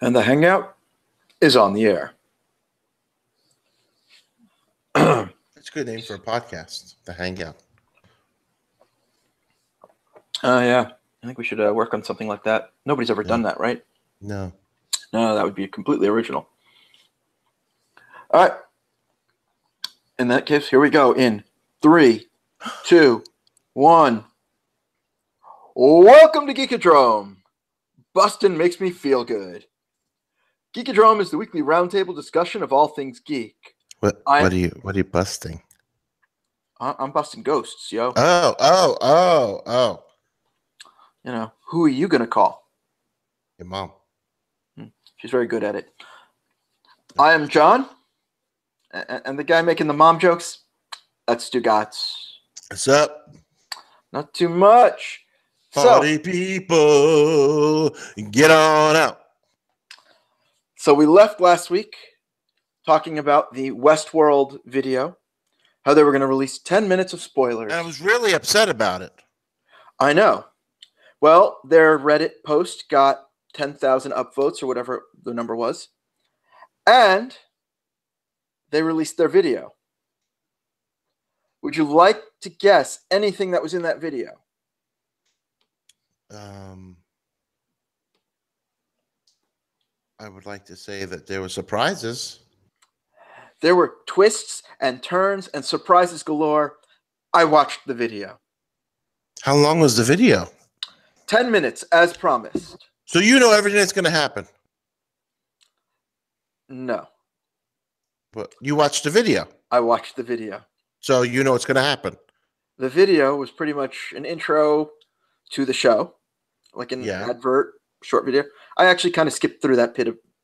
And the Hangout is on the air. That's a good name for a podcast, The Hangout. Yeah. I think we should work on something like that. Nobody's ever done that, right? No. No, that would be completely original. All right. In that case, here we go. In 3, 2, 1. Welcome to Geekodrome. Bustin makes me feel good. Geekodrome is the weekly roundtable discussion of all things geek. What are you busting? I'm busting ghosts, yo. Oh. You know, who are you going to call? Your mom. She's very good at it. I am Jon, and the guy making the mom jokes, that's Stugots. What's up? Not too much. Party people, get on out. So we left last week talking about the Westworld video, how they were going to release 10 minutes of spoilers. And I was really upset about it. I know. Well, their Reddit post got 10,000 upvotes or whatever the number was. And they released their video. Would you like to guess anything that was in that video? I would like to say that there were surprises. There were twists and turns and surprises galore. I watched the video. How long was the video? 10 minutes, as promised. So you know everything that's going to happen? No. But you watched the video? I watched the video. So you know what's going to happen? The video was pretty much an intro to the show, like an advert, short video. I actually kind of skipped through that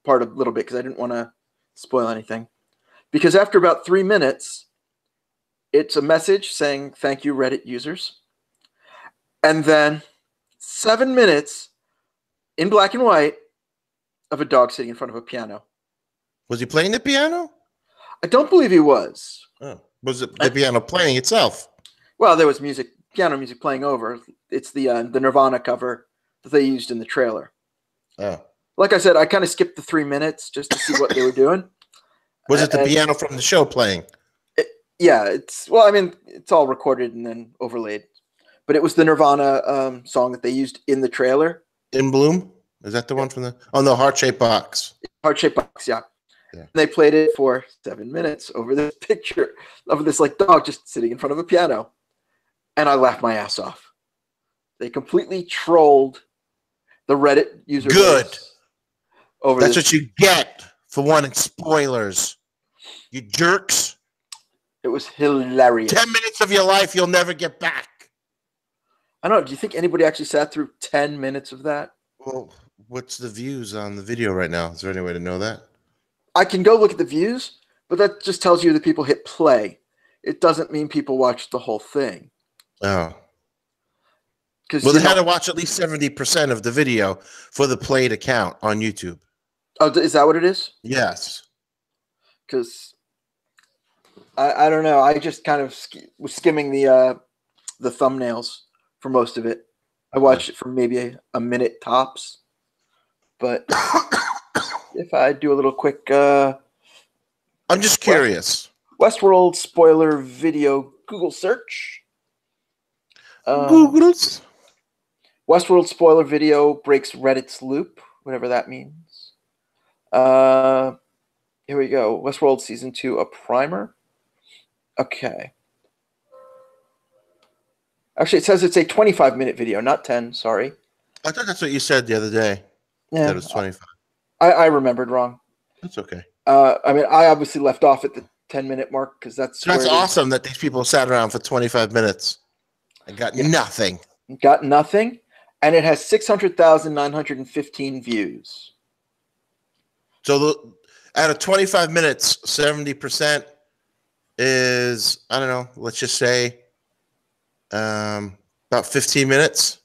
part a little bit because I didn't want to spoil anything. Because after about 3 minutes, it's a message saying, "Thank you, Reddit users." And then 7 minutes in black and white of a dog sitting in front of a piano. Was he playing the piano? I don't believe he was. Oh. Was it the piano playing itself? Well, there was piano music playing over. It's the Nirvana cover that they used in the trailer. Oh. Like I said, I kind of skipped the 3 minutes just to see what they were doing. Was it the piano from the show playing? It's all recorded and then overlaid. But it was the Nirvana song that they used in the trailer. In Bloom? Is that the one from the... Oh, no, Heart-Shaped Box. Heart-Shaped Box, yeah. They played it for 7 minutes over this picture of this dog just sitting in front of a piano. And I laughed my ass off. They completely trolled the Reddit user base. That's what you get for wanting spoilers. You jerks. It was hilarious. 10 minutes of your life you'll never get back. I don't know. Do you think anybody actually sat through 10 minutes of that? Well, what's the views on the video right now? Is there any way to know that? I can go look at the views, but that just tells you that people hit play. It doesn't mean people watched the whole thing. Oh. Well, they had to watch at least 70% of the video for the play to count on YouTube. Oh, is that what it is? Yes. Because I don't know. I just kind of was skimming the thumbnails for most of it. I watched it for maybe a minute tops. But if I do a little quick... I'm just curious. Westworld spoiler video Google search. Googles. Westworld spoiler video breaks Reddit's loop, whatever that means. Here we go. Westworld Season 2, a primer. Okay. Actually, it says it's a 25-minute video, not 10, sorry. I thought that's what you said the other day. Yeah. That it was 25. I remembered wrong. That's okay. I obviously left off at the 10-minute mark because that's awesome that these people sat around for 25 minutes and got nothing. Got nothing, and it has 600,915 views. So out of 25 minutes, 70% is, I don't know, let's just say about 15 minutes.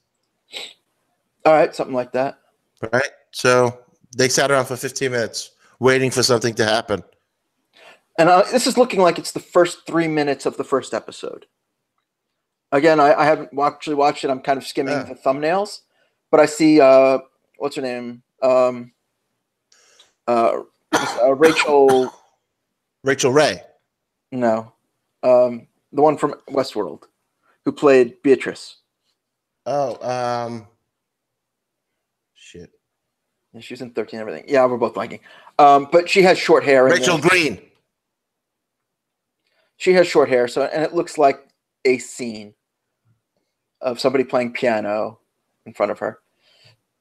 All right, something like that. Right? So they sat around for 15 minutes waiting for something to happen. And this is looking like it's the first 3 minutes of the first episode. Again, I haven't actually watched it. I'm kind of skimming the thumbnails. But I see, what's her name? Rachel. Rachel Ray. No, the one from Westworld, who played Beatrice. Oh, shit. Yeah, she was in 13 and everything. Yeah, we're both blanking. But she has short hair. Rachel Green. She has short hair, and it looks like a scene of somebody playing piano in front of her.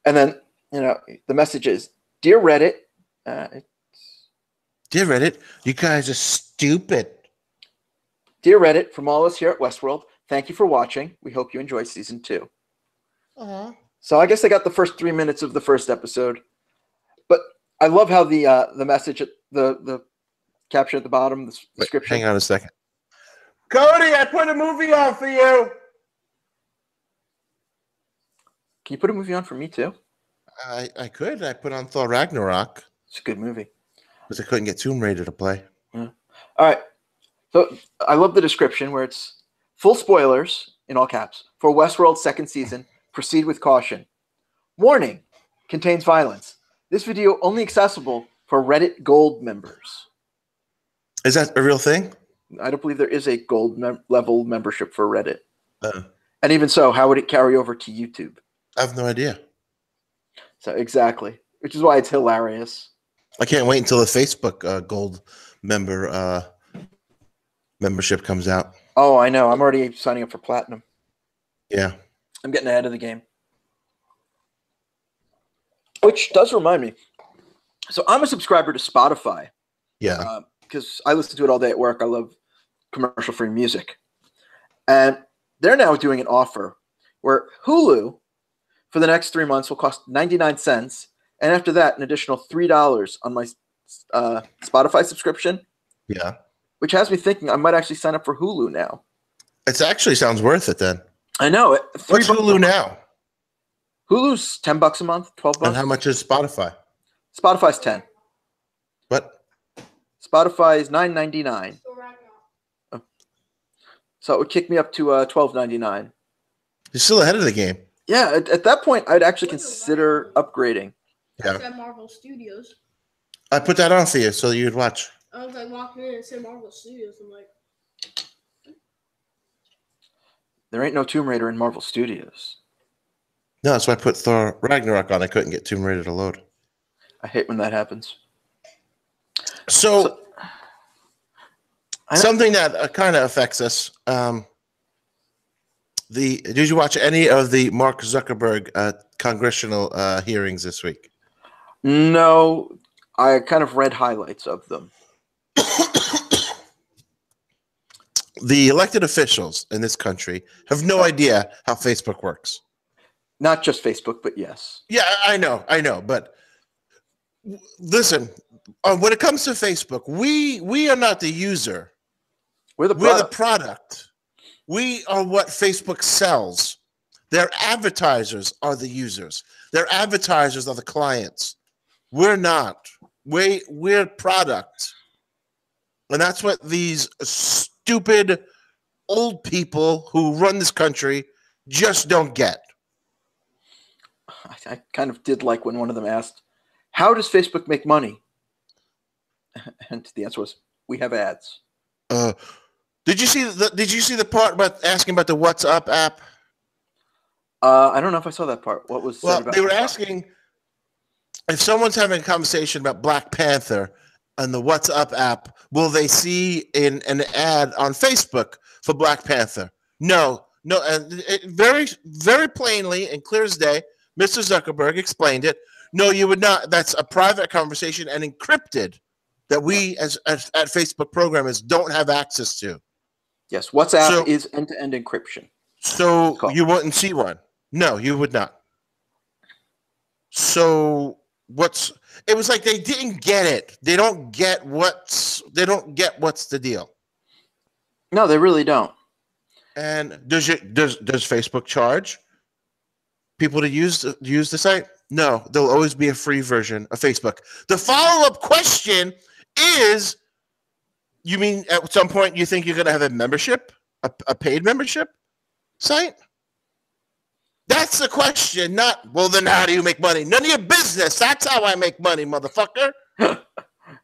And then, the message is, Dear Reddit. Dear Reddit, you guys are stupid. Dear Reddit, from all of us here at Westworld, thank you for watching. We hope you enjoy season 2. Uh-huh. So I guess I got the first 3 minutes of the first episode. But I love how the message, the caption at the bottom, the description. Hang on a second. Cody, I put a movie on for you. Can you put a movie on for me too? I could. I put on Thor Ragnarok. It's a good movie. Because I couldn't get Tomb Raider to play. Yeah. All right. So I love the description where it's full spoilers, in all caps, for Westworld's second season. Proceed with caution. Warning, contains violence. This video only accessible for Reddit Gold members. Is that a real thing? I don't believe there is a gold level membership for Reddit. And even so, how would it carry over to YouTube? I have no idea. So exactly, which is why it's hilarious. I can't wait until the Facebook gold membership comes out. Oh, I know. I'm already signing up for platinum. Yeah. I'm getting ahead of the game. Which does remind me. So I'm a subscriber to Spotify. Yeah. Because I listen to it all day at work. I love commercial-free music. And they're now doing an offer where Hulu, for the next 3 months, will cost 99 cents. And after that, an additional $3 on my Spotify subscription. Yeah. Which has me thinking I might actually sign up for Hulu now. It actually sounds worth it then. I know. What's Hulu now? Hulu's $10 a month, $12. And how much is Spotify? Spotify's 10. What? Spotify is $9.99. Oh. So it would kick me up to $12.99. You're still ahead of the game. Yeah, at that point, I'd actually consider upgrading. Yeah. At Marvel Studios. I put that on for you so you'd watch. I was like walking in and it said Marvel Studios. I'm like, there ain't no Tomb Raider in Marvel Studios. No, that's why I put Thor Ragnarok on. I couldn't get Tomb Raider to load. I hate when that happens. So something that kind of affects us. Did you watch any of the Mark Zuckerberg congressional hearings this week? No, I kind of read highlights of them. The elected officials in this country have no idea how Facebook works. Not just Facebook, but yes. Yeah, I know. But listen, when it comes to Facebook, we are not the user. We're the product. We are what Facebook sells. Their advertisers are the users. Their advertisers are the clients. We're not. We're product. And that's what these stupid old people who run this country just don't get. I kind of did like when one of them asked, how does Facebook make money? And the answer was, we have ads. Did you see the part about asking about the What's Up app? I don't know if I saw that part. What was said about they were asking if someone's having a conversation about Black Panther and the What's Up app, will they see an ad on Facebook for Black Panther? No. Very, very plainly and clear as day, Mr. Zuckerberg explained it. No, you would not. That's a private conversation and encrypted that we as at Facebook programmers don't have access to. Yes, WhatsApp is end-to-end encryption. So you wouldn't see one. No, you would not. So it was like they didn't get it. They don't get what's the deal. No, they really don't. And does Facebook charge people to use the site? No, there'll always be a free version of Facebook. The follow-up question is, you mean at some point you think you're going to have a membership, a paid membership site? That's the question, not, well, then how do you make money? None of your business. That's how I make money, motherfucker.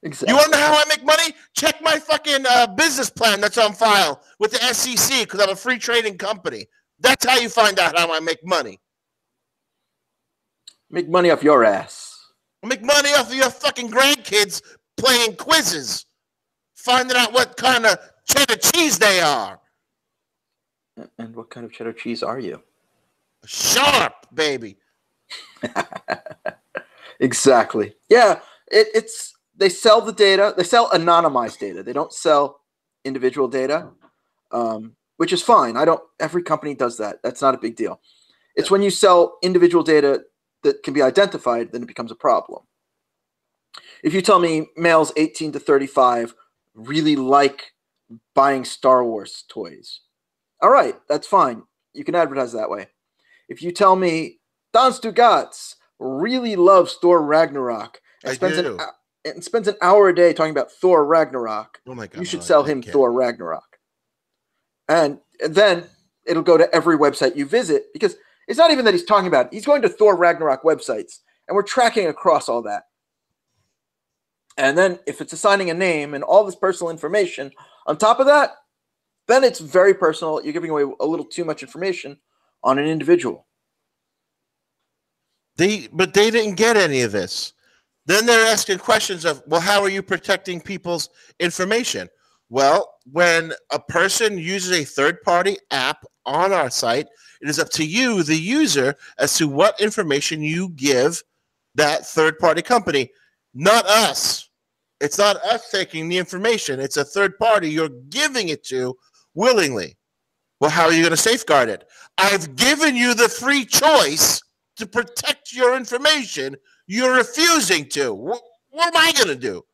Exactly. You want to know how I make money? Check my fucking business plan that's on file with the SEC because I'm a free trading company. That's how you find out how I make money. Make money off your ass. I make money off of your fucking grandkids playing quizzes, finding out what kind of cheddar cheese they are. And what kind of cheddar cheese are you? Sharp, baby. Exactly. Yeah, it's they sell the data. They sell anonymized data. They don't sell individual data, which is fine. Every company does that. That's not a big deal. It's when you sell individual data that can be identified, then it becomes a problem. If you tell me males 18 to 35 really like buying Star Wars toys, all right, that's fine. You can advertise that way. If you tell me Jon Stugots really loves Thor Ragnarok and spends an hour a day talking about Thor Ragnarok, oh my God, you should sell him Thor Ragnarok. And then it'll go to every website you visit, because it's not even that he's talking about it. He's going to Thor Ragnarok websites, and we're tracking across all that. And then if it's assigning a name and all this personal information on top of that, then it's very personal. You're giving away a little too much information on an individual. But they didn't get any of this. Then they're asking questions of, well, how are you protecting people's information? Well, when a person uses a third-party app on our site, it is up to you, the user, as to what information you give that third-party company, not us. It's not us taking the information. It's a third party you're giving it to willingly. Well, how are you going to safeguard it? I've given you the free choice to protect your information. You're refusing to. What am I going to do?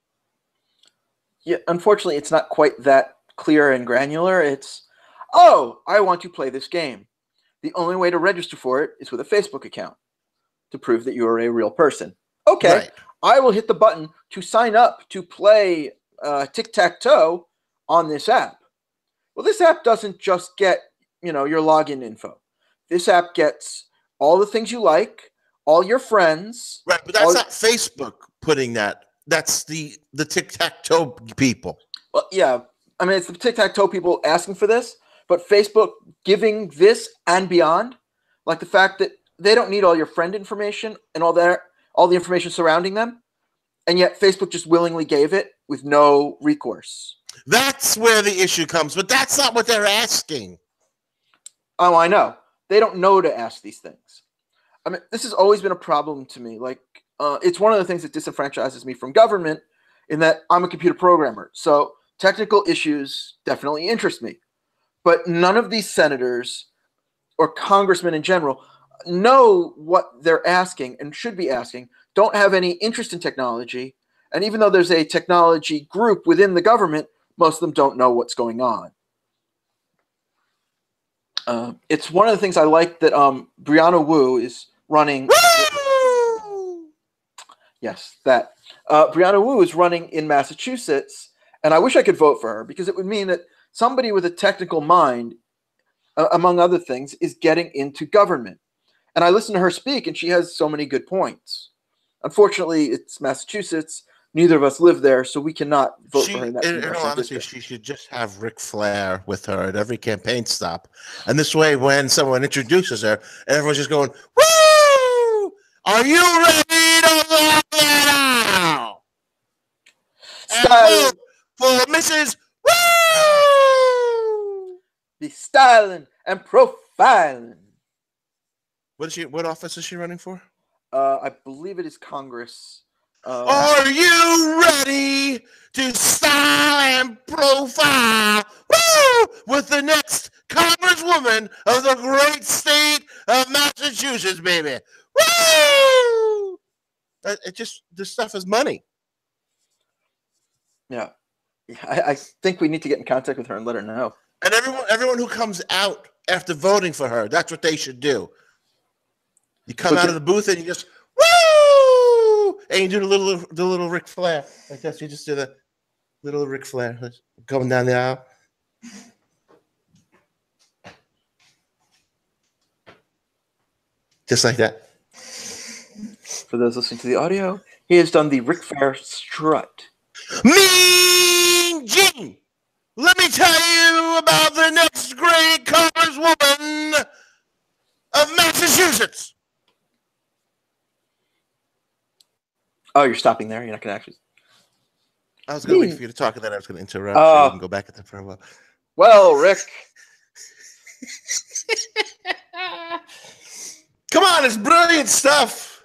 Yeah, unfortunately, it's not quite that clear and granular. It's, oh, I want to play this game. The only way to register for it is with a Facebook account to prove that you are a real person. Okay, right. I will hit the button to sign up to play tic-tac-toe on this app. Well, this app doesn't just get, your login info. This app gets all the things you like, all your friends. Right, but that's not Facebook putting that. That's the tic-tac-toe people. Well, yeah. I mean, it's the tic-tac-toe people asking for this, but Facebook giving this and beyond, like the fact that they don't need all your friend information and all the information surrounding them, and yet Facebook just willingly gave it with no recourse. That's where the issue comes, but that's not what they're asking. Oh, I know. They don't know to ask these things. I mean, this has always been a problem to me. Like, it's one of the things that disenfranchises me from government, in that I'm a computer programmer. So technical issues definitely interest me. But none of these senators or congressmen in general know what they're asking and should be asking, don't have any interest in technology. And even though there's a technology group within the government, most of them don't know what's going on. It's one of the things I like that Brianna Wu is running. Woo! Yes, that. Brianna Wu is running in Massachusetts, and I wish I could vote for her, because it would mean that somebody with a technical mind, among other things, is getting into government. And I listen to her speak, and she has so many good points. Unfortunately, it's Massachusetts. Neither of us live there, so we cannot vote for her in that congressional district. She should just have Ric Flair with her at every campaign stop. And this way, when someone introduces her, everyone's just going, woo! Are you ready to vote now? And vote for Mrs. Woo! Be styling and profiling. What office is she running for? I believe it is Congress. Are you ready to style and profile with the next Congresswoman of the great state of Massachusetts, baby? Woo! This stuff is money. Yeah. I think we need to get in contact with her and let her know. And everyone who comes out after voting for her, that's what they should do. You come out of the booth and you just, woo! And you do the little Ric Flair. Like that. You just do the little Ric Flair going down the aisle. Just like that. For those listening to the audio, He has done the Ric Flair strut. Mean Gene! Let me tell you about the next great congresswoman of Massachusetts. Oh, you're stopping there? You're not going to actually... I was going to wait for you to talk, and then I was going to interrupt you and go back at that for a while. Well, Rick. Come on, it's brilliant stuff.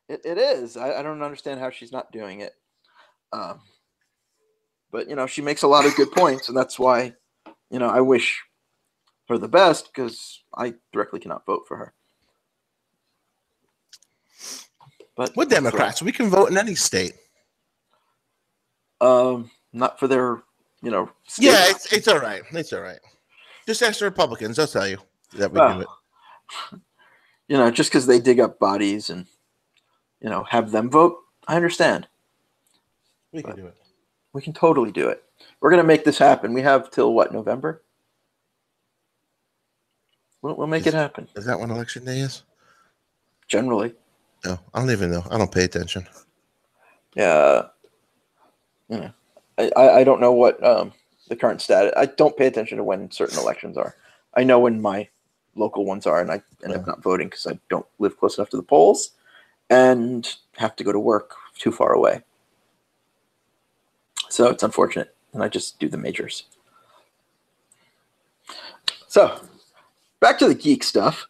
It is. I don't understand how she's not doing it. But, she makes a lot of good points, and that's why, I wish her the best, because I directly cannot vote for her. But we're Democrats. We can vote in any state. Not for their, state. Yeah, it's all right. It's all right. Just ask the Republicans. They'll tell you that we do it. Just because they dig up bodies and, have them vote, I understand. We can do it. We can totally do it. We're going to make this happen. We have till what, November? We'll make it happen. Is that when election day is? Generally. No, I don't even know. I don't pay attention. Yeah. I don't know what the current status. I don't pay attention to when certain elections are. I know when my local ones are, and I end up not voting because I don't live close enough to the polls and have to go to work too far away. So it's unfortunate, and I just do the majors. So back to the geek stuff.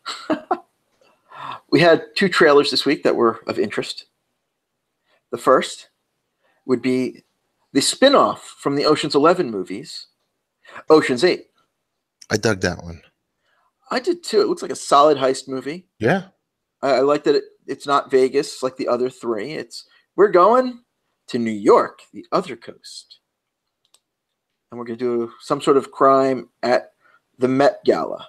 We had 2 trailers this week that were of interest. The first would be the spin-off from the Ocean's 11 movies, Ocean's 8. I dug that one. I did too. It looks like a solid heist movie. Yeah. I like that it's not Vegas like the other 3. We're going to New York, the other coast. And we're going to do some sort of crime at the Met Gala.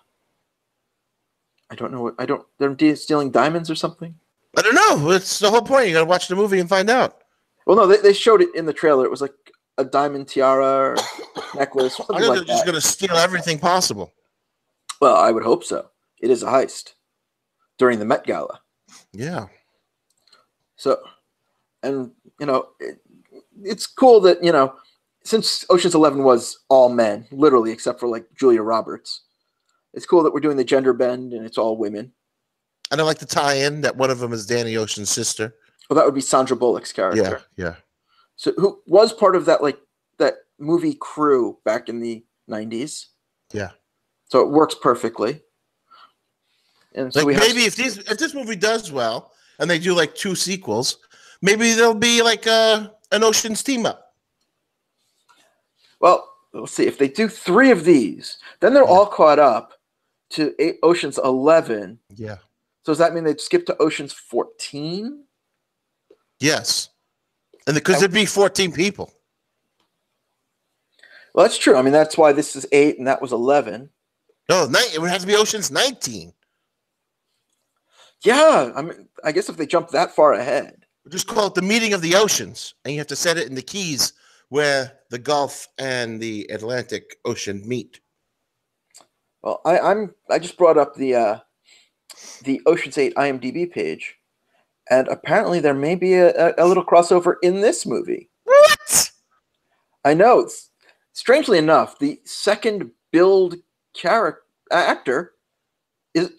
I don't know they're stealing diamonds or something? I don't know. It's the whole point. You got to watch the movie and find out. Well, no, they showed it in the trailer. It was like a diamond tiara or necklace. Something I know like they're just going to steal everything possible. Well, I would hope so. It is a heist during the Met Gala. Yeah. So, and, it's cool that, since Ocean's 11 was all men, literally, except for like Julia Roberts, it's cool that we're doing the gender bend and it's all women. And I like the tie-in that one of them is Danny Ocean's sister. Well, that would be Sandra Bullock's character. Yeah. So who was part of that, that movie crew back in the 90s. Yeah. So it works perfectly. And so maybe if this movie does well and they do like 2 sequels, maybe there'll be like an Ocean's team up. Well, we'll see. If they do 3 of these, then they're all caught up to Ocean's 11. Yeah. So does that mean they'd skip to Ocean's 14? Yes. And because there'd be 14 people. Well, that's true. I mean, that's why this is 8 and that was 11. No, it would have to be Ocean's 19. Yeah. I mean, I guess if they jump that far ahead. We'll just call it the meeting of the oceans. And you have to set it in the Keys where the Gulf and the Atlantic Ocean meet. Well, I just brought up the Ocean's 8 IMDb page, and apparently there may be a little crossover in this movie. What? I know. Strangely enough, the second billed actor is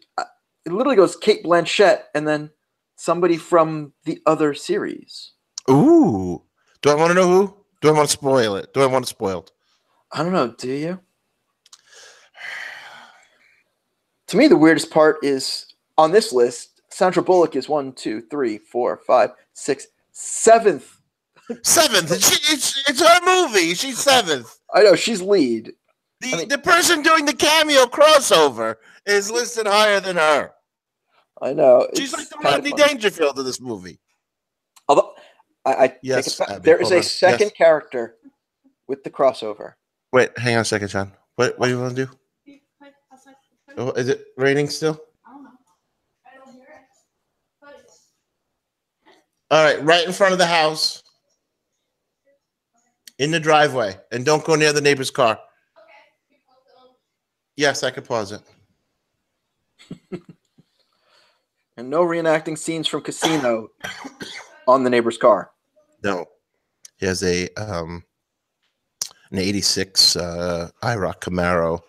it literally goes Cate Blanchett and then somebody from the other series. Ooh. Do I want to know who? Do I want to spoil it? Do I want it spoiled? I don't know. Do you? To me, the weirdest part is on this list, Sandra Bullock is 1, 2, 3, 4, 5, 6, 7th. 7th. It's her movie. She's 7th. I know. She's lead. The person doing the cameo crossover is listed higher than her. I know. She's like the Rodney Dangerfield of this movie. Although, yes, there is a second character with the crossover. Wait, hang on a second, John. What do you want to do? Oh, is it raining still? I don't know. I don't hear it. All right, right in front of the house. In the driveway. And don't go near the neighbor's car. Okay. Yes, I could pause it. And no reenacting scenes from Casino. on the neighbor's car. No, he has an '86 IROC Camaro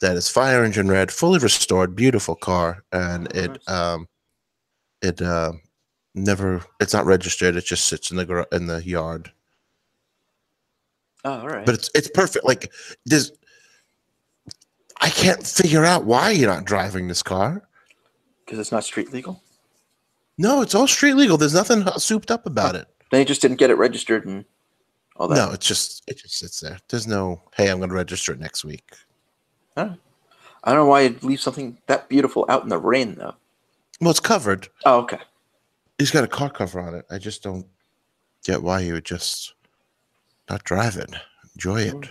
that is fire engine red, fully restored, beautiful car, and it's not registered. It just sits in the yard. Oh, all right. But it's perfect. Like I can't figure out why you're not driving this car. Because it's not street legal? No, it's all street legal. There's nothing souped up about it. They just didn't get it registered and all that. No, it just sits there. There's no, hey, I'm going to register it next week. Huh. I don't know why you'd leave something that beautiful out in the rain, though. Well, it's covered. Oh, okay. He's got a car cover on it. I just don't get why you would just not drive it. Enjoy it.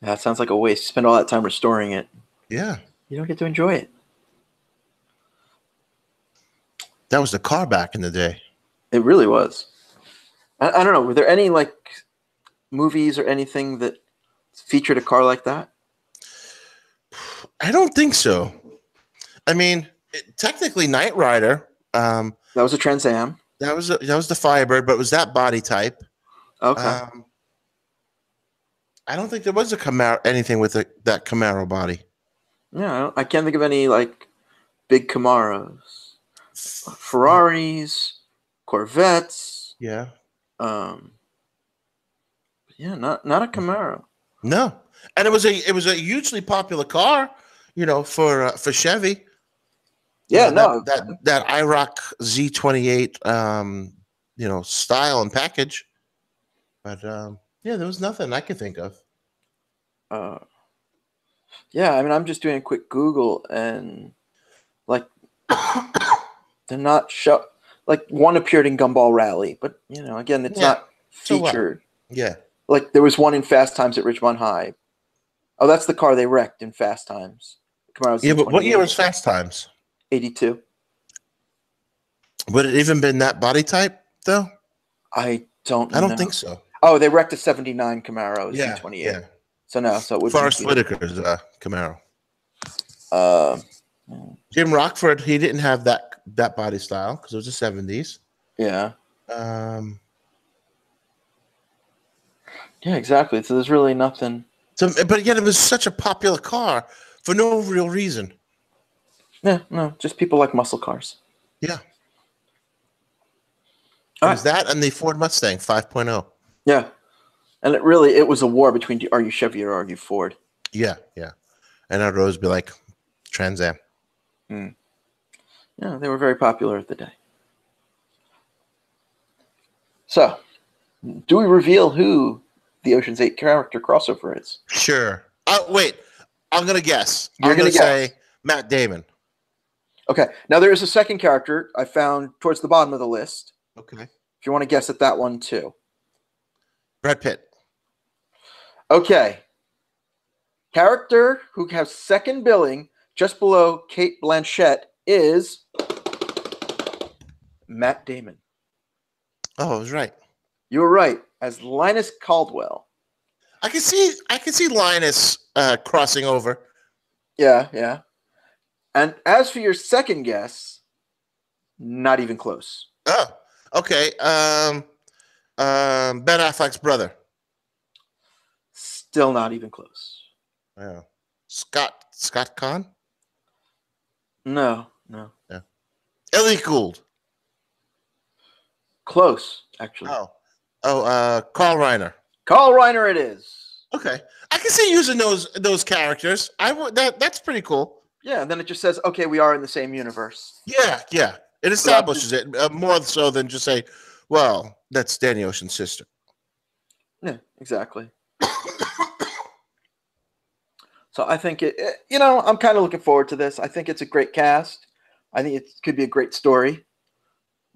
That sounds like a waste. You spend all that time restoring it. Yeah. You don't get to enjoy it. That was the car back in the day. It really was. I don't know. Were there any like movies or anything that featured a car like that? I don't think so. I mean, technically, Knight Rider. That was a Trans Am. That was the Firebird, but it was that body type. Okay. I don't think there was a Camaro, anything with that Camaro body. Yeah, I can't think of any like big Camaros, Ferraris, Corvettes. Yeah. Yeah, not a Camaro. No, and it was a hugely popular car, for Chevy. Yeah, that IROC Z28, style and package. But yeah, there was nothing I could think of. Yeah, I mean, I'm just doing a quick Google and like they're not show like one appeared in Gumball Rally, but again, it's not featured. Yeah. Like there was one in Fast Times at Ridgemont High. Oh, that's the car they wrecked in Fast Times. Yeah, but what year was Fast Times? 82. Would it even been that body type though? I don't think so. Oh, they wrecked a 79 Camaro Z28. Yeah. So it would Forrest Whitaker's Camaro. Jim Rockford, he didn't have that body style because it was the 70s. Yeah. Yeah, exactly. So there's really nothing. So, but again, it was such a popular car for no real reason. Yeah, no, just people like muscle cars. Yeah. It was that and the Ford Mustang 5.0. Yeah. And it was a war between are you Chevy or are you Ford? Yeah. And I'd always be like Trans Am. Yeah, they were very popular at the day. So, do we reveal who the Ocean's 8 character crossover is? Sure. Wait, I'm going to guess. You're going to say Matt Damon. Okay. Now, there is a second character I found towards the bottom of the list. Okay. If you want to guess at that one, too. Brad Pitt. Okay. Character who has second billing just below Kate Blanchett is Matt Damon. Oh, I was right. You were right. As Linus Caldwell. I can see Linus crossing over. Yeah. And as for your second guess, not even close. Oh, okay. Ben Affleck's brother. Still not even close. Yeah. Scott Conn? No. Yeah. Ellie Gould. Close, actually. Carl Reiner. Carl Reiner it is. Okay. I can see using those characters. That's pretty cool. Yeah, and then it just says, okay, we are in the same universe. Yeah. It establishes it more so than just say, well, that's Danny Ocean's sister. Yeah, exactly. So I think I'm kind of looking forward to this. I think it's a great cast. I think it could be a great story.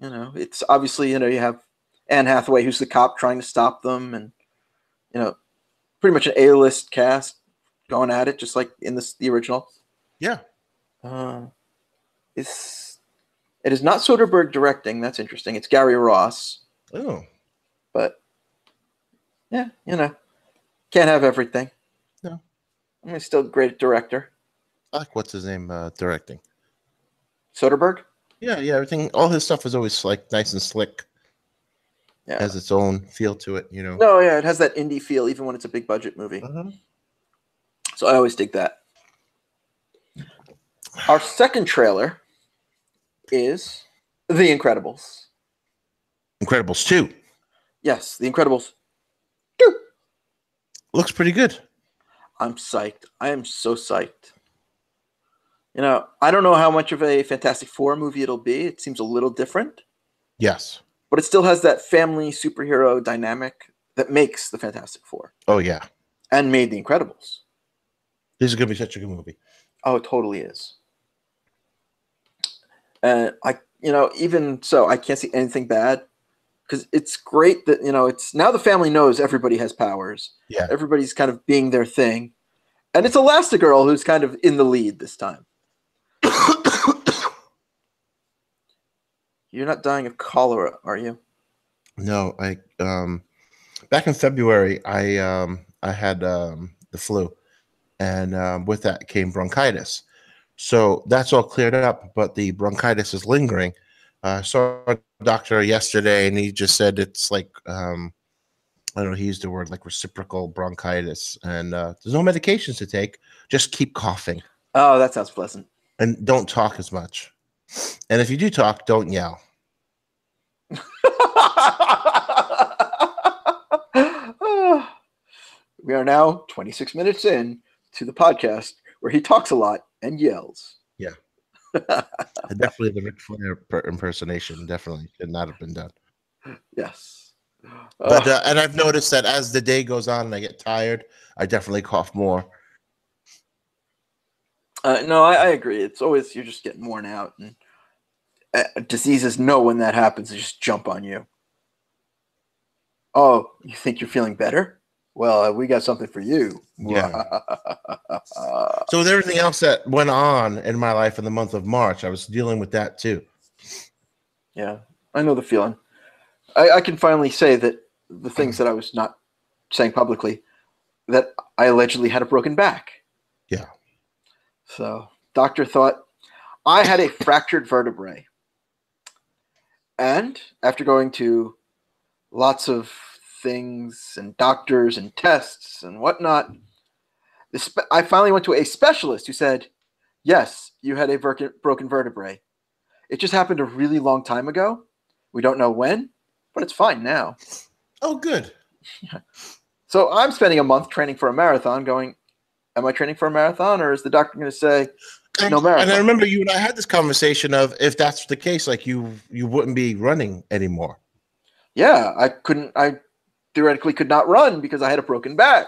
It's obviously, you have Anne Hathaway, who's the cop trying to stop them, and pretty much an A-list cast going at it, just like in the original. Yeah. It is not Soderbergh directing. That's interesting. It's Gary Ross. Oh. But yeah, can't have everything. No. He's still a great director. I like what's his name directing. Soderbergh? Yeah. Everything. All his stuff is always like nice and slick. has its own feel to it, you know. No, yeah, it has that indie feel even when it's a big budget movie. So I always dig that. Our second trailer is The Incredibles. Incredibles 2. Yes, The Incredibles 2. Looks pretty good. I'm psyched. I am so psyched. You know, I don't know how much of a Fantastic Four movie it'll be. It seems a little different. Yes. But it still has that family superhero dynamic that makes the Fantastic Four. Oh, yeah. And made The Incredibles. This is going to be such a good movie. Oh, it totally is. And even so, I can't see anything bad because it's great that, it's now the family knows everybody has powers. Yeah. Everybody's kind of being their thing. And it's Elastigirl who's kind of in the lead this time. You're not dying of cholera, are you? No, back in February, I had the flu, and with that came bronchitis. So that's all cleared up, but the bronchitis is lingering. I saw a doctor yesterday, and he just said it's like, I don't know, he used the word like reciprocal bronchitis, and there's no medications to take. Just keep coughing. Oh, that sounds pleasant. And don't talk as much. And if you do talk, don't yell. We are now 26 minutes in to the podcast where he talks a lot and yells. Yeah. Definitely the Ric Flair impersonation definitely should not have been done. Yes. But and I've noticed that as the day goes on and I get tired, I definitely cough more. No, I agree. It's always you're just getting worn out, and diseases know when that happens. They just jump on you. Oh, you think you're feeling better? Well, we got something for you. Yeah. So with everything else that went on in my life in the month of March, I was dealing with that too. Yeah, I know the feeling. I can finally say that the things that I was not saying publicly, that I allegedly had a broken back. Yeah. So doctor thought I had a fractured vertebrae. And after going to lots of things and doctors and tests and whatnot, I finally went to a specialist who said, yes, you had a broken vertebrae. It just happened a really long time ago. We don't know when, but it's fine now. Oh, good. Yeah. So I'm spending a month training for a marathon going, am I training for a marathon, or is the doctor going to say no marathon? And I remember you and I had this conversation of if that's the case, like you wouldn't be running anymore. Yeah, I theoretically could not run because I had a broken back.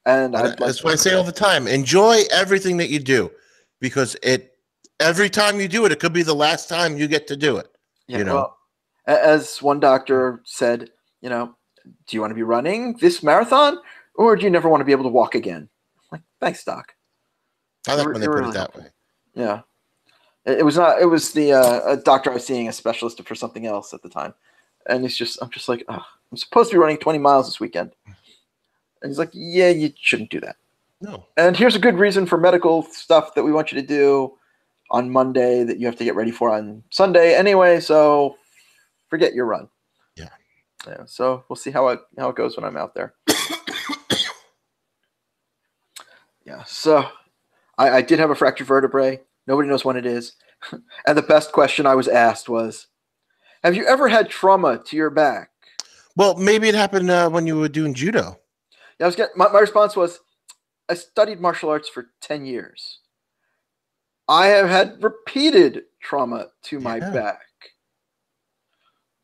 And that's what I say all the time. Enjoy everything that you do, because every time you do it, it could be the last time you get to do it. Yeah, you know, well, as one doctor said, do you want to be running this marathon, or do you never want to be able to walk again? I'm like, thanks, doc. I like when they put it that way. Yeah, it was not. It was the a doctor I was seeing, a specialist for something else at the time, and I'm just like, oh, I'm supposed to be running 20 miles this weekend. And he's like, yeah, you shouldn't do that. No. And here's a good reason for medical stuff that we want you to do on Monday that you have to get ready for on Sunday anyway. So forget your run. Yeah. Yeah. So we'll see how it goes when I'm out there. Yeah. So I did have a fractured vertebrae. Nobody knows when it is. And the best question I was asked was, have you ever had trauma to your back? Well, maybe it happened when you were doing judo. Yeah, my response was, I studied martial arts for 10 years. I have had repeated trauma to my back.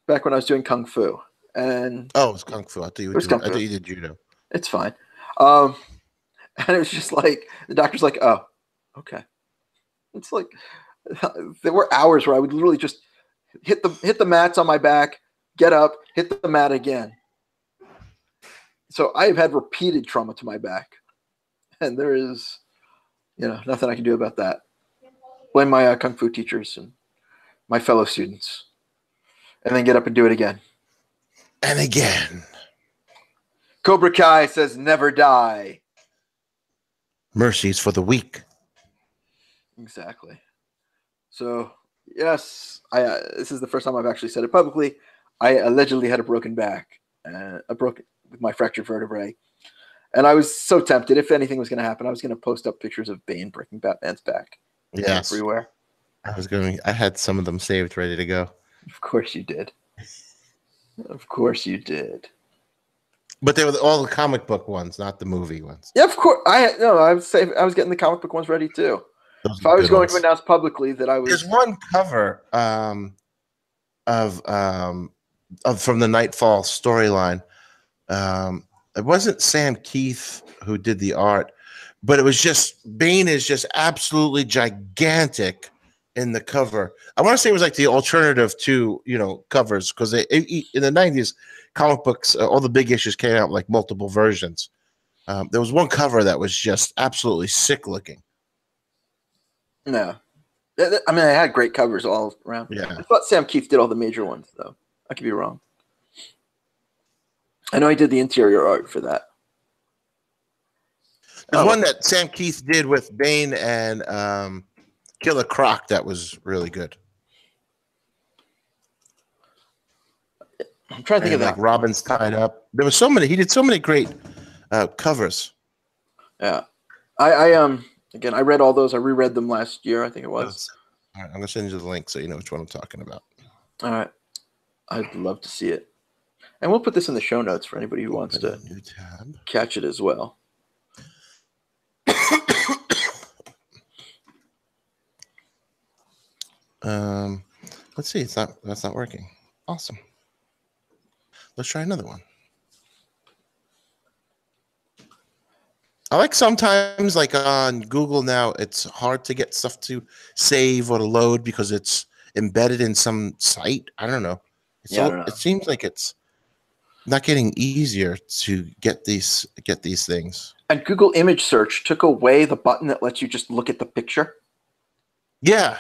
Back when I was doing kung fu. And it was kung fu. I thought you did judo. It's fine. And it was just like, the doctor's like, oh, okay. It's like, there were hours where I would literally just hit the mats on my back, get up, hit the mat again. So I have had repeated trauma to my back, and there is, nothing I can do about that. Blame my kung fu teachers and my fellow students, and then get up and do it again. And again. Cobra Kai says never die. Mercy is for the weak. Exactly. So yes, this is the first time I've actually said it publicly. I allegedly had a broken back, with my fractured vertebrae. And I was so tempted. If anything was going to happen, I was going to post up pictures of Bane breaking Batman's back. Yes. Everywhere. I had some of them saved, ready to go. Of course you did. Of course you did. But they were all the comic book ones, not the movie ones. Yeah, of course. I was getting the comic book ones ready too. If I was going to announce publicly that I was, there's one cover of from the Nightfall storyline. It wasn't Sam Keith who did the art, but it was just Bane is just absolutely gigantic in the cover. I want to say it was like the alternative to covers, because in the 90s comic books, all the big issues came out like multiple versions. There was one cover that was just absolutely sick looking. No, I mean, I had great covers all around. Yeah, I thought Sam Keith did all the major ones, though. I could be wrong. I know he did the interior art for that. There's one that Sam Keith did with Bane and Killer Croc that was really good. I'm trying to think of that. Like Robin's tied up. There was so many. He did so many great covers. Yeah, I again, I read all those. I reread them last year, I think it was. All right, I'm gonna send you the link so you know which one I'm talking about. All right, I'd love to see it, and we'll put this in the show notes for anybody who wants to catch it as well. Let's see. That's not working. Awesome. Let's try another one. I like sometimes, like on Google now, it's hard to get stuff to save or to load because it's embedded in some site. I don't know. I don't know. It seems like it's not getting easier to get these things. And Google image search took away the button that lets you just look at the picture. Yeah.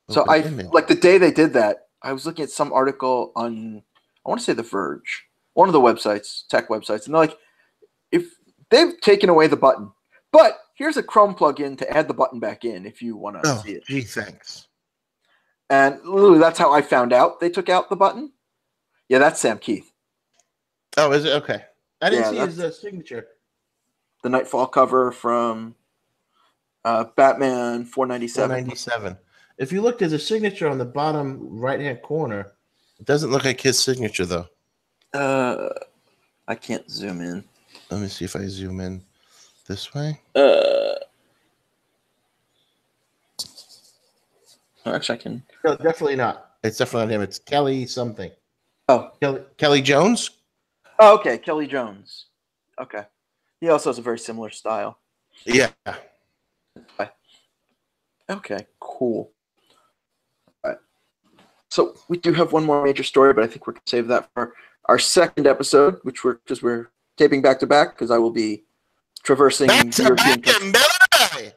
So like the day they did that, I was looking at some article on, I want to say The Verge, one of the websites, tech websites, and they're like, if they've taken away the button, but here's a Chrome plugin to add the button back in if you want to see it. Gee, thanks. And literally, that's how I found out they took out the button. Yeah, that's Sam Keith. Oh, is it? Okay. I didn't see his signature. The Nightfall cover from Batman 497. 497. If you look, there's a signature on the bottom right-hand corner. It doesn't look like his signature, though. I can't zoom in. Let me see if I zoom in this way. Actually, I can. No, definitely not. It's definitely not him. It's Kelly something. Oh. Kelly Jones? Oh, okay. Kelly Jones. Okay. He also has a very similar style. Yeah. Okay, cool. All right. So we do have one more major story, but I think we're going to save that for our second episode, which we're taping back to back because I will be traversing the European country.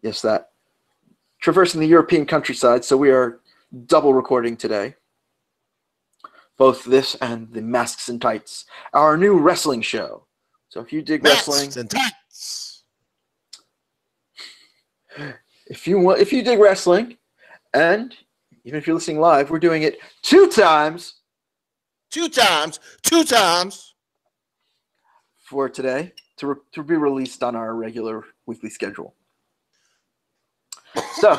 Yes, that. Traversing the European countryside, so we are double recording today. Both this and the Masks and Tights, our new wrestling show. So if you dig wrestling, Masks and Tights. If you dig wrestling, and even if you're listening live, we're doing it two times for today to be released on our regular weekly schedule. So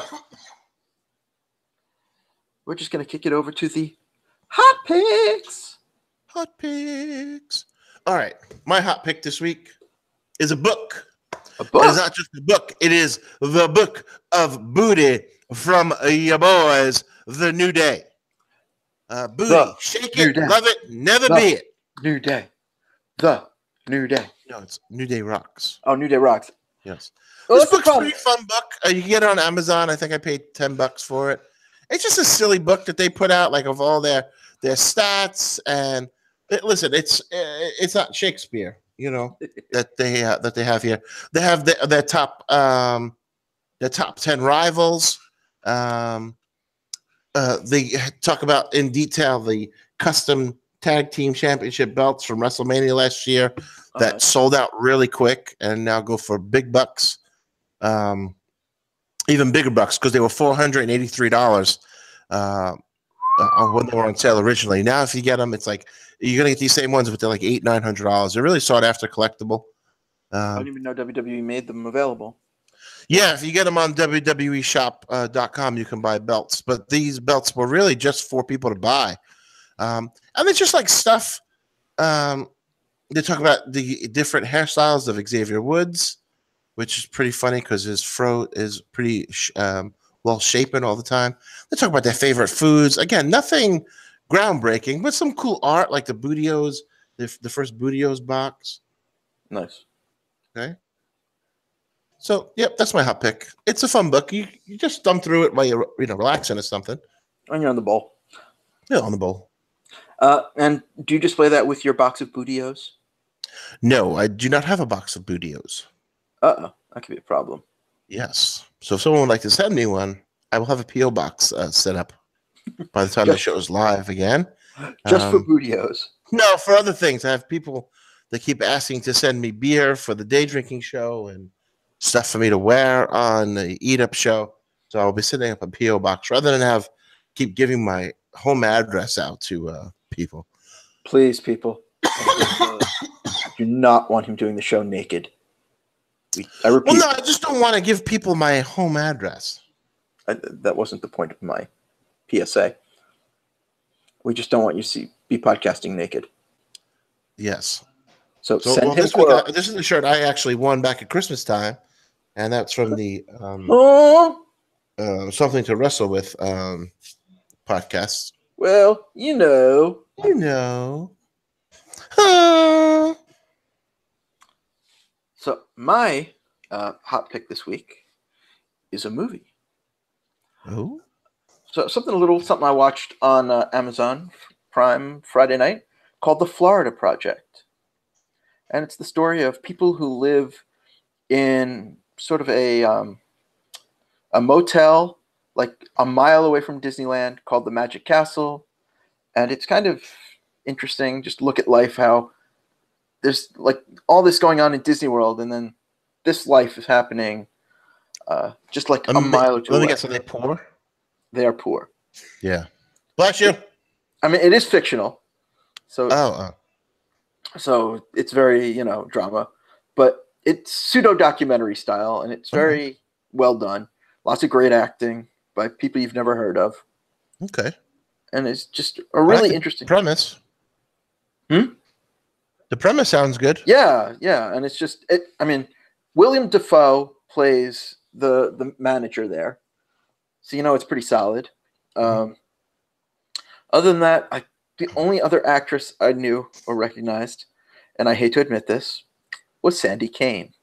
we're just going to kick it over to the hot picks. Hot picks. All right. My hot pick this week is a book. A book? It's not just a book. It is the book of booty from your boys, The New Day. Booty. Shake it, love it, never be it. New Day. The New Day. No, it's New Day Rocks. Oh, New Day Rocks. Yes. Well, this book's a pretty fun book. You can get it on Amazon. I think I paid $10 for it. It's just a silly book that they put out, like of all their stats. And listen, it's not Shakespeare, that they have here. They have their top 10 rivals. They talk about in detail the custom tag team championship belts from WrestleMania last year that sold out really quick and now go for big bucks. Even bigger bucks because they were $483 when they were on sale originally. Now, if you get them, it's like you're gonna get these same ones, but they're like $800-900. They're really sought after collectible. I didn't even know WWE made them available. Yeah, if you get them on WWEshop.com, you can buy belts. But these belts were really just for people to buy. And it's just like stuff. They talk about the different hairstyles of Xavier Woods, which is pretty funny because his fro is pretty well shapen all the time. They talk about their favorite foods. Again, nothing groundbreaking, but some cool art like the Bootios, the first Bootios box. Nice. Okay. So, yep, that's my hot pick. It's a fun book. You just thumb through it while you're relaxing or something. And you're on the bowl. Yeah, on the bowl. And do you display that with your box of Bootios? No, I do not have a box of Bootios. Uh-oh, that could be a problem. Yes. So if someone would like to send me one, I will have a P.O. box set up by the time the show is live again. Just for Bootios. No, for other things. I have people that keep asking to send me beer for the day drinking show and stuff for me to wear on the Eat Up show. So I'll be setting up a P.O. box rather than keep giving my home address out to people. Please, people. Do not want him doing the show naked. I repeat. Well, no, I just don't want to give people my home address. That wasn't the point of my PSA. We just don't want you to be podcasting naked. Yes. So send him this week, this is the shirt I actually won back at Christmas time, and that's from the Something to Wrestle With podcast. Well, you know. So my hot pick this week is a movie. Oh. So something I watched on Amazon Prime Friday night called The Florida Project. And it's the story of people who live in sort of a motel like a mile away from Disneyland called the Magic Castle. And it's kind of interesting. Just look at life, how there's like all this going on in Disney World, and then this life is happening just like a mile or two away. Let me guess, are they poor? They are poor. Yeah. Bless you. I mean, it is fictional. So So it's very, drama. But it's pseudo-documentary style, and it's very well done. Lots of great acting by people you've never heard of. Okay. And it's just a really interesting premise. The premise sounds good. Yeah, and it's just William Dafoe plays the manager there, so it's pretty solid. Other than that, the only other actress I knew or recognized, and I hate to admit this, was Sandy Kane.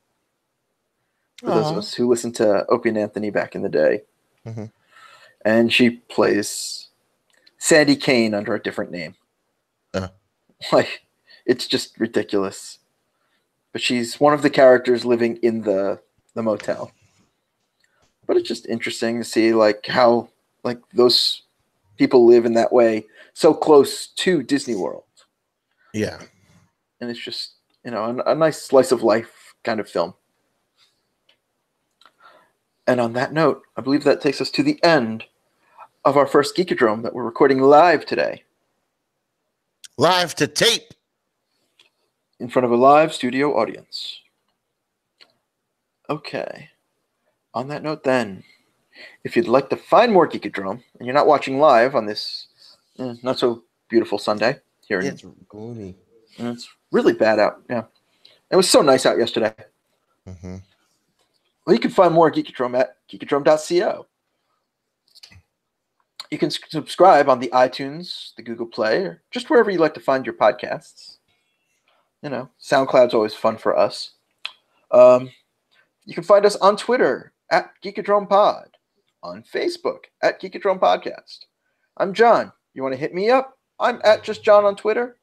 For those of us who listened to Opie and Anthony back in the day, and she plays Sandy Kane under a different name. Like, it's just ridiculous. But she's one of the characters living in the motel. But it's just interesting to see how those people live in that way so close to Disney World. Yeah. And it's just, a nice slice of life kind of film. And on that note, I believe that takes us to the end of our first Geekodrome that we're recording live today. Live to tape. In front of a live studio audience. Okay. On that note then, if you'd like to find more Geekodrome, and you're not watching live on this not so beautiful Sunday here. It's gloomy. It's really bad out, yeah. It was so nice out yesterday. Well, you can find more Geekodrome at geekodrome.co. You can subscribe on the iTunes, the Google Play, or just wherever you like to find your podcasts. SoundCloud's always fun for us. You can find us on Twitter at Geekodrome Pod, on Facebook at Geekodrome Podcast. I'm John. You want to hit me up? I'm at Just John on Twitter.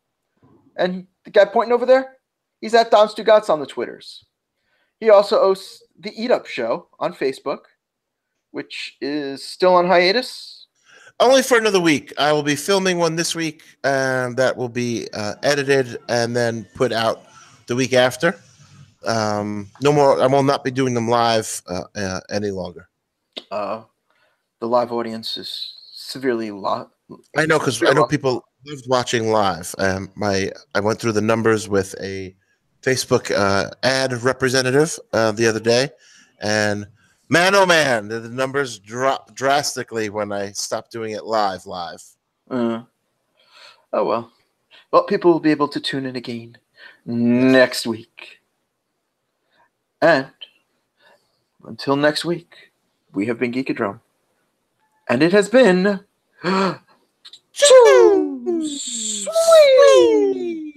And the guy pointing over there, he's at Jon and Stugots on the Twitters. He also hosts the Eat Up Show on Facebook, which is still on hiatus. Only for another week. I will be filming one this week, and that will be edited and then put out the week after. No more. I will not be doing them live any longer. The live audience is severely I know, because I know people loved watching live. I went through the numbers with a Facebook ad representative the other day, and man, oh man, the numbers dropped drastically when I stopped doing it live. Oh well. Well, people will be able to tune in again next week. And until next week, we have been Geekodrome. And it has been too sweet.